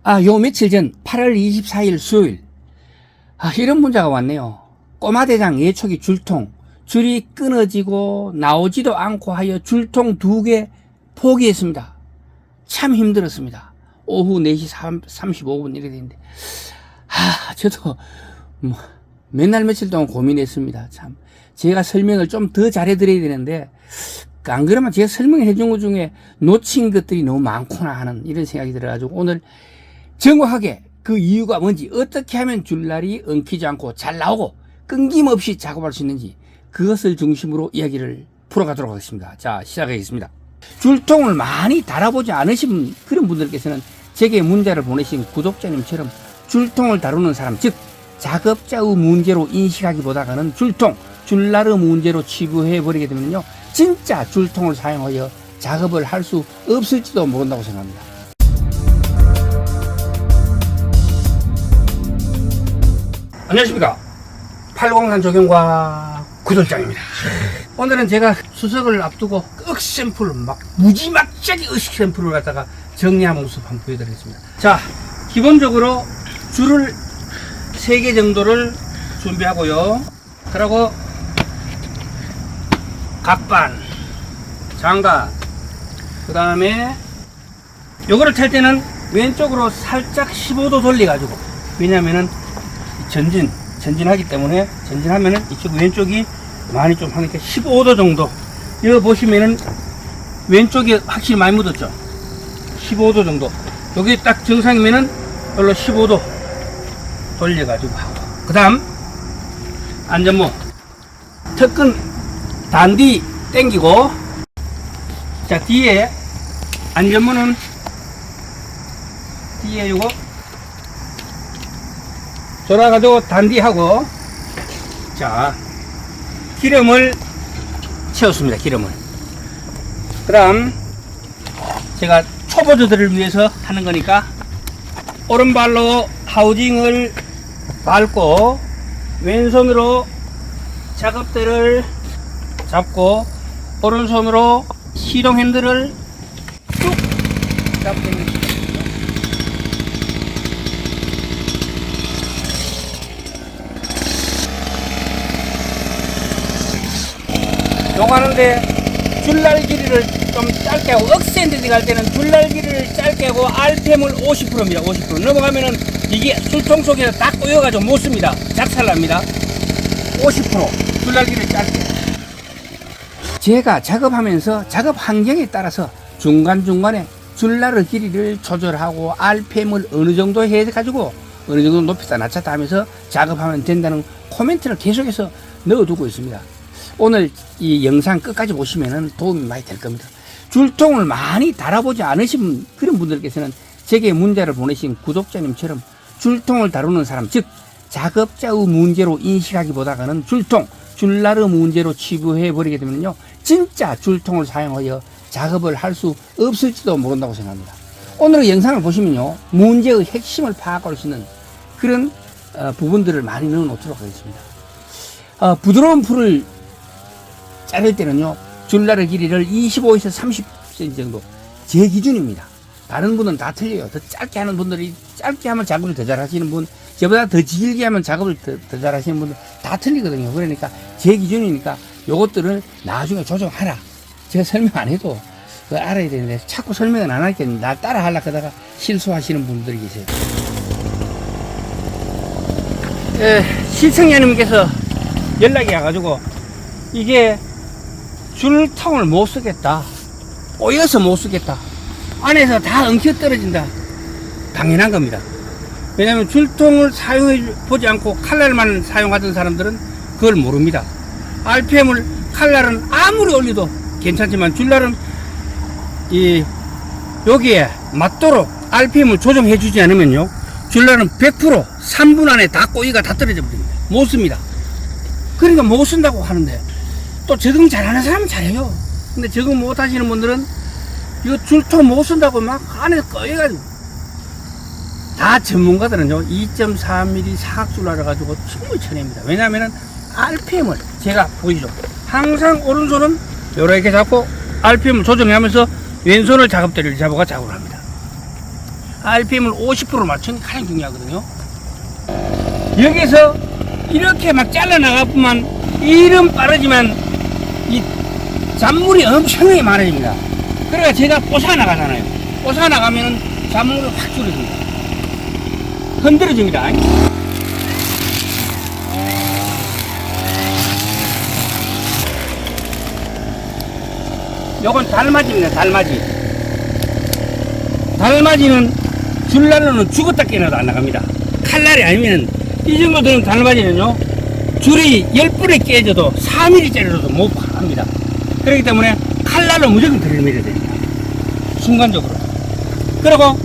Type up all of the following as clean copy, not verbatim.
요 며칠 전 8월 24일 수요일 이런 문자가 왔네요. 꼬마대장 예초기 줄통, 줄이 끊어지고 나오지도 않고 하여 줄통 2개 포기했습니다. 참 힘들었습니다. 오후 4시 35분 이렇게 되는데 저도 맨날 며칠 동안 고민했습니다. 참 제가 설명을 좀 더 잘해드려야 되는데 안 그러면 제가 설명해 준 것 중에 놓친 것들이 너무 많구나 하는 이런 생각이 들어가지고 오늘 정확하게 그 이유가 뭔지, 어떻게 하면 줄날이 엉키지 않고 잘 나오고 끊김없이 작업할 수 있는지 그것을 중심으로 이야기를 풀어가도록 하겠습니다. 자, 시작하겠습니다. 줄통을 많이 달아보지 않으신 그런 분들께서는 제게 문자를 보내신 구독자님처럼 줄통을 다루는 사람, 즉 작업자의 문제로 인식하기보다는 줄날의 문제로 치부해버리게 되면요, 진짜 줄통을 사용하여 작업을 할 수 없을지도 모른다고 생각합니다. 안녕하십니까, 803 조경과 구돌장입니다. 오늘은 제가 추석을 앞두고 억샘플 무지막지하게 억샘플을 갖다가 정리한 모습 한번 보여드리겠습니다. 자, 기본적으로 줄을 3개 정도를 준비하고요. 그리고 각반, 장갑, 그 다음에 요거를 탈 때는 왼쪽으로 살짝 15도 돌려가지고, 왜냐면은 전진하기 때문에, 전진하면은 이쪽 왼쪽이 많이 좀 하니까 15도 정도. 여기 보시면은 왼쪽이 확실히 많이 묻었죠. 15도 정도. 여기 딱 정상이면은 별로 15도 돌려가지고 하고, 그 다음 안전모 턱끈 단디 당기고, 자, 뒤에 안전모는 뒤에 요거 돌아가지고 단디하고, 자, 기름을 채웠습니다. 기름을. 그 다음 제가 초보자들을 위해서 하는 거니까 오른발로 하우징을 밟고 왼손으로 작업대를 잡고 오른손으로 시동 핸들을 쭉 잡고, 요거 하는데 줄날 길이를 좀 짧게 하고, 억센데 갈 때는 줄날 길이를 짧게 하고 RPM을 50%입니다. 50% 넘어가면은 이게 술통 속에서 다 꼬여가지고 못 씁니다. 작살납니다. 50% 줄날 길이를 짧게. 제가 작업하면서 작업 환경에 따라서 중간중간에 줄날의 길이를 조절하고 RPM을 어느 정도 해가지고 어느 정도 높였다 낮췄다 하면서 작업하면 된다는 코멘트를 계속해서 넣어두고 있습니다. 오늘 이 영상 끝까지 보시면 도움이 많이 될 겁니다. 줄통을 많이 달아보지 않으신 그런 분들께서는 제게 문자를 보내신 구독자님처럼 줄통을 다루는 사람, 즉 작업자의 문제로 인식하기보다는 줄날의 문제로 치부해버리게 되면요, 진짜 줄통을 사용하여 작업을 할 수 없을지도 모른다고 생각합니다. 오늘의 영상을 보시면요, 문제의 핵심을 파악할 수 있는 그런 부분들을 많이 넣어 놓도록 하겠습니다. 부드러운 풀을 자를 때는요, 줄날의 길이를 25에서 30cm 정도 제 기준입니다. 다른 분은 다 틀려요. 더 짧게 하는 분들이, 짧게 하면 작업을 더 잘하시는 분, 저보다 더 길게 하면 작업을 더 잘하시는 분들 다 틀리거든요. 그러니까 제 기준이니까 요것들을 나중에 조정하라, 제가 설명 안 해도 그거 알아야 되는데 자꾸 설명은 안 할게 나 따라 하려고 하다가 실수하시는 분들이 계세요. 시청자님께서 연락이 와가지고 이게 줄통을 못 쓰겠다, 꼬여서 못 쓰겠다, 안에서 다 엉켜 떨어진다. 당연한 겁니다. 왜냐하면 줄통을 사용해 보지 않고 칼날만 사용하던 사람들은 그걸 모릅니다. RPM을, 칼날은 아무리 올려도 괜찮지만 줄날은 여기에 맞도록 RPM을 조정해 주지 않으면요, 줄날은 100% 3분 안에 다 꼬이가 다 떨어져 버립니다. 못 씁니다. 그러니까 못 쓴다고 하는데, 또 적응 잘하는 사람은 잘해요. 근데 적응 못 하시는 분들은 이거 줄통 못 쓴다고 막 안에서 꺼여가지고, 다 전문가들은요 2.4mm 사각줄날을 가지고 충분히 쳐냅니다. 왜냐하면 RPM을 제가 보이죠, 항상 오른손은 이렇게 잡고 RPM을 조정하면서 왼손을 작업대를 잡아가 작업을 합니다. RPM을 50% 맞추는 게 가장 중요하거든요. 여기서 이렇게 막 잘라나가뿐만 일은 빠르지만 이 잔물이 엄청나게 많아집니다. 그러니까 제가 뽀사나가잖아요. 뽀사나가면 잔물이 확 줄어듭니다. 흔들어집니다. 요건 달맞이입니다. 달맞이. 달맞이는 줄날로는 죽었다 깨어나도 안 나갑니다. 칼날이 아니면 이 정도 되는 달맞이는요, 줄이 10분에 깨져도 3mm짜리로도 못 합니다. 그렇기 때문에 칼날로 무조건 들이밀어야 됩니다. 순간적으로. 그리고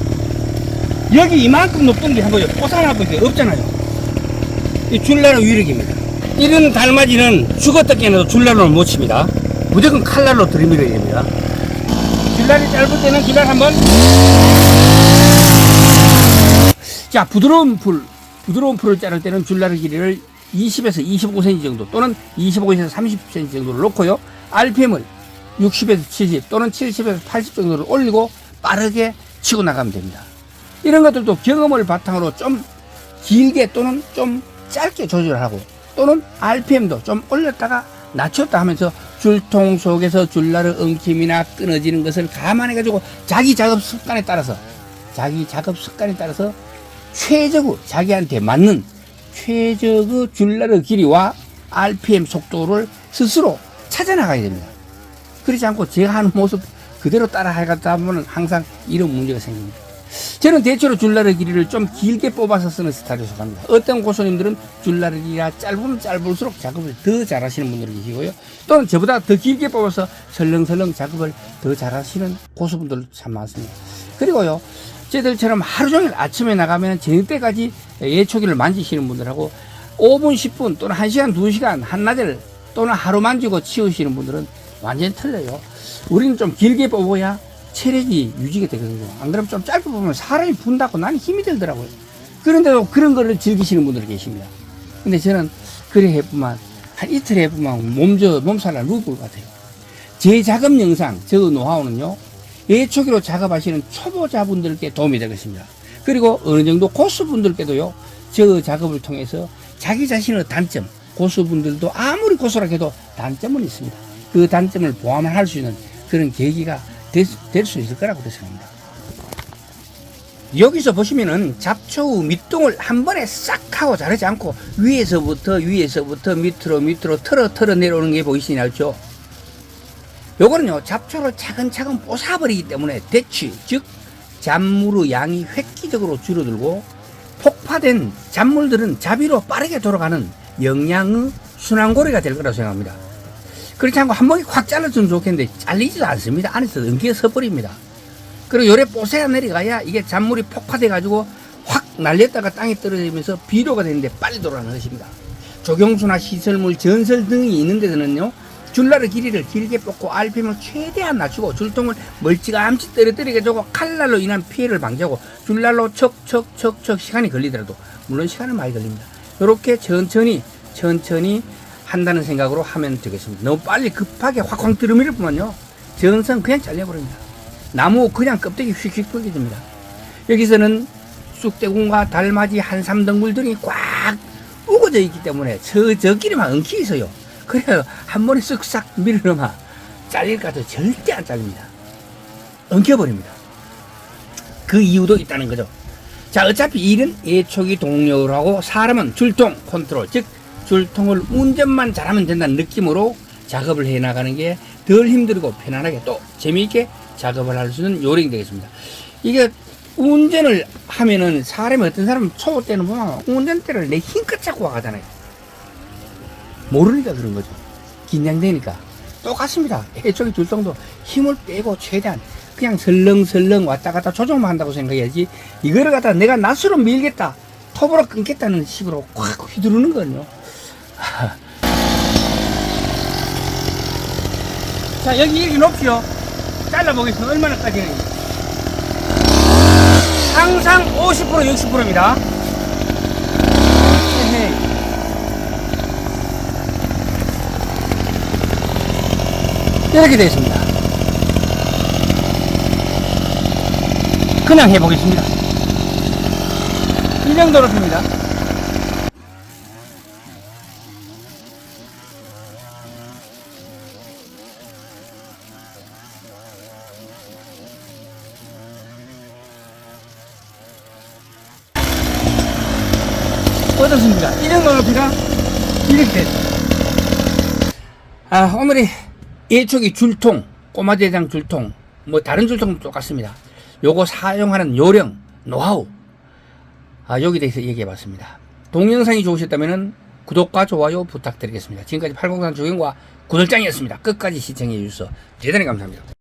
여기 이만큼 높은 게 한번 뽀사나고 게 없잖아요. 이 줄날로 위력입니다. 이런 달맞이는 죽었다 깨어나도 줄날로는 못 칩니다. 무조건 칼날로 들이밀어야 됩니다. 줄날이 짧을 때는 줄날 한번. 자, 부드러운 풀을 자를 때는 줄날 길이를 20에서 25cm 정도 또는 25에서 30cm 정도를 놓고요. RPM을 60에서 70 또는 70에서 80 정도를 올리고 빠르게 치고 나가면 됩니다. 이런 것들도 경험을 바탕으로 좀 길게 또는 좀 짧게 조절하고 또는 RPM도 좀 올렸다가 낮췄다 하면서 줄통 속에서 줄날의 엉킴이나 끊어지는 것을 감안해가지고 자기 작업 습관에 따라서 최적의 자기한테 맞는 최적의 줄날의 길이와 RPM 속도를 스스로 찾아나가야 됩니다. 그렇지 않고 제가 하는 모습 그대로 따라 하다 보면 항상 이런 문제가 생깁니다. 저는 대체로 줄날의 길이를 좀 길게 뽑아서 쓰는 스타일에 속합니다. 어떤 고수님들은 줄날의 길이가 짧으면 짧을수록 작업을 더 잘하시는 분들이 계시고요. 또는 저보다 더 길게 뽑아서 설렁설렁 작업을 더 잘하시는 고수분들 참 많습니다. 그리고요, 저희들처럼 하루 종일 아침에 나가면 저녁 때까지 예초기를 만지시는 분들하고 5분, 10분 또는 1시간, 2시간 한나절 또는 하루 만지고 치우시는 분들은 완전히 틀려요. 우리는 좀 길게 뽑아야 체력이 유지가 되거든요. 안 그러면 좀 짧게 보면 사람이 분다고 나는 힘이 들더라고요. 그런데도 그런 거를 즐기시는 분들이 계십니다. 근데 저는 그래 해보면 한 이틀 해보면 몸살날 누울 것 같아요. 제 작업 영상, 저 노하우는요, 예초기로 작업하시는 초보자분들께 도움이 되겠습니다. 그리고 어느 정도 고수분들께도요, 저 작업을 통해서 자기 자신의 단점, 고수분들도 아무리 고수라 해도 단점은 있습니다. 그 단점을 보완을 할 수 있는 그런 계기가 될 수 있을 거라고 생각합니다. 여기서 보시면은 잡초 후 밑동을 한 번에 싹 하고 자르지 않고 위에서부터 밑으로 털어 내려오는 게 보이시나요? 요거는요, 잡초를 차근차근 뽀사버리기 때문에 대취, 즉 잔물의 양이 획기적으로 줄어들고 폭파된 잔물들은 자비로 빠르게 돌아가는 영양의 순환고리가 될 거라고 생각합니다. 그렇지 않고 한 번에 확 잘라주면 좋겠는데 잘리지도 않습니다. 안에서 엉키어 서버립니다. 그리고 요래 뽀새가 내려가야 이게 잔물이 폭파돼 가지고 확 날렸다가 땅에 떨어지면서 비료가 되는데 빨리 돌아가는 것입니다. 조경수나 시설물, 전설 등이 있는 데서는요, 줄날의 길이를 길게 뽑고 RPM을 최대한 낮추고 줄통을 멀찌감치 떨어뜨리게 하고 칼날로 인한 피해를 방지하고 줄날로 척척척척 시간이 걸리더라도, 물론 시간은 많이 걸립니다. 이렇게 천천히 한다는 생각으로 하면 되겠습니다. 너무 빨리 급하게 확확 들이밀 뿐만요, 전선 그냥 잘려버립니다. 나무 그냥 껍데기 휙휙 벗겨집니다. 여기서는 쑥대군과 달맞이, 한삼등굴 등이 꽉 우거져 있기 때문에 저끼리만 엉키 있어요. 그래요, 한 번에 쓱싹 밀어넣으면 잘릴까 도 절대 안 잘립니다. 엉켜버립니다. 그 이유도 있다는 거죠. 자, 어차피 일은 예초기 동력을 하고 사람은 줄통 컨트롤, 즉 줄통을 운전만 잘하면 된다는 느낌으로 작업을 해나가는 게 덜 힘들고 편안하게 또 재미있게 작업을 할 수 있는 요령이 되겠습니다. 이게 운전을 하면은 사람이, 어떤 사람은 초보 때는 보면 운전대를 내 힘껏 잡고 가잖아요. 모르니까 그런 거죠. 긴장되니까. 똑같습니다. 예초기 줄통도 힘을 빼고 최대한 그냥 설렁설렁 왔다 갔다 조정만 한다고 생각해야지, 이거를 갖다 내가 낫으로 밀겠다, 톱으로 끊겠다는 식으로 꽉 휘두르는 거는요. 자, 여기 이렇게 높이요. 잘라보겠습니다. 얼마나까지는. 항상 50%, 60%입니다. 이렇게 되어 있습니다. 그냥 해보겠습니다. 정도 높입니다. 어떻습니까? 이 정도 높이가 이렇게 되죠. 오늘이 예초기 줄통, 꼬마대장 줄통, 뭐 다른 줄통도 똑같습니다. 요거 사용하는 요령, 노하우, 여기 대해서 얘기해 봤습니다. 동영상이 좋으셨다면 구독과 좋아요 부탁드리겠습니다. 지금까지 803 조경과 구들장이었습니다. 끝까지 시청해 주셔서 대단히 감사합니다.